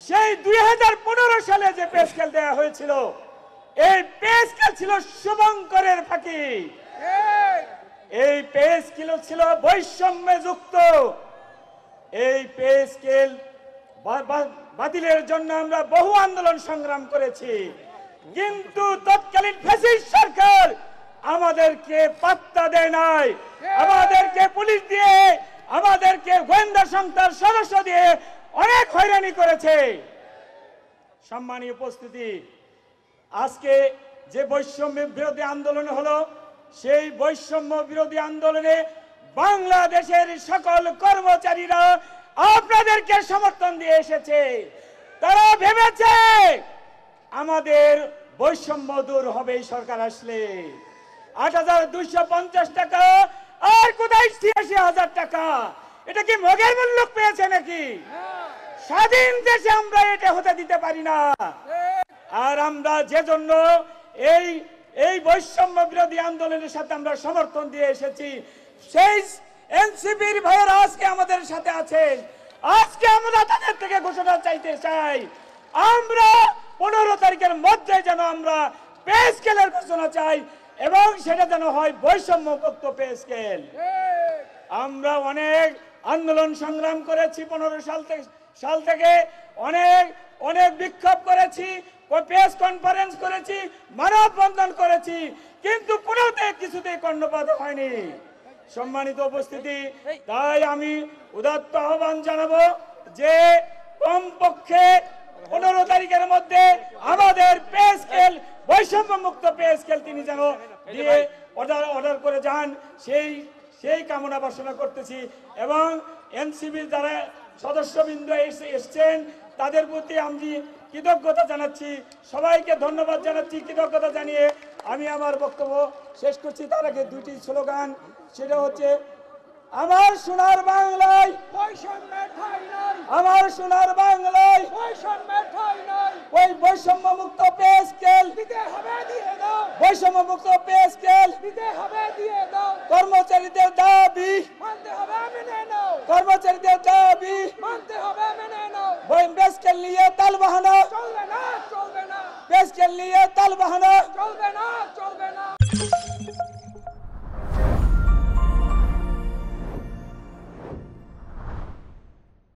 সেই 2015 সালে যে পে স্কেল দেওয়া হয়েছিল, এই পে স্কেল ছিল শুভঙ্করের ফাঁকি। এই পে স্কেল ছিল বৈষম্যে যুক্ত। এই পে স্কেল বাতিলের জন্য আমরা বহু আন্দোলন সংগ্রাম করেছি, কিন্তু তৎকালীন ফ্যাসিস্ট সরকার আমাদেরকে পাত্তা দেয় নাই। আমাদেরকে পুলিশ দিয়ে, আমাদেরকে গোয়েন্দা সংস্থার সদস্য দিয়ে অনেক হয়রানি করেছে। সম্মানীয় উপস্থিতি, আজকে যে বৈষম্য বিরোধী আন্দোলন হলো, সেই বৈষম্য বিরোধী আন্দোলনে বাংলাদেশের সকল কর্মচারীরা আপনাদেরকে সমর্থন দিয়ে এসেছে। তারা ভেবেছে আমাদের বৈষম্য দূর হবে এই সরকার আসলে। ৮,২৫০ টাকা আর কোথায় ৮৬,০০০ টাকা? এটা কি মগের মূল্য পেয়েছে নাকি? স্বাধীন দেশে আমরা এটা হতে দিতে পারি না। আর আমরা যে জন্য এই বৈষম্য বিরোধী আন্দোলনের সাথে আমরা সমর্থন দিয়ে এসেছি, সেই এনসিপির ভাইয়েরা আজকে আমাদের সাথে আছেন। আজকে আমরা তাদের থেকে ঘোষণা চাইতে চাই, আমরা 15 তারিখের মধ্যে যেন আমরা পে স্কেলের ঘোষণা চাই, এবং সেটা যেন হয় বৈষম্য মুক্ত পে স্কেল। আমরা অনেক আন্দোলন সংগ্রাম করেছি, 15 সাল থেকে অনেক বিক্ষোভ করেছি, প্রেস কনফারেন্স করেছি, মানববন্ধন করেছি, কিন্তু কিছুতেই কর্ণপাত হয়নি। সম্মানিত উপস্থিতি, তাই আমি উদাত্ত আহ্বান জানাবো যে কমপক্ষে 15 তারিখের মধ্যে আমাদের পে স্কেল, বৈষম্য মুক্ত পে স্কেল তিনি যেন দিয়ে অর্ডার করে যান, সেই কামনা বাসনা করতেছি। এবং এনসিবি যারা সদস্যবৃন্দ এসছেন তাদের প্রতি আমি কৃতজ্ঞতা জানাচ্ছি, সবাইকে ধন্যবাদ জানাচ্ছি। কৃতজ্ঞতা জানিয়ে আমি আমার বক্তব্য শেষ করছি। তার আগে দুটি স্লোগান, সেটা হচ্ছে আমার সোনার বাংলায়, আমার সোনার বাংলায় ওই বৈষম্য মুক্ত পে স্কেল দিতে হবে, দিয়ে দাও। বৈষম্য মুক্ত পে স্কেল দিতে হবে, দিয়ে দাও। কর্মচারীদের দাবি মানতে হবে, মেনে নাও। কর্মচারীদের দাবি মানতে হবে, মেনে নাও। পে স্কেল নিয়ে তাল বাহানা চলবে না, চলবে না। পে স্কেল নিয়ে তাল বাহানা চলবে না,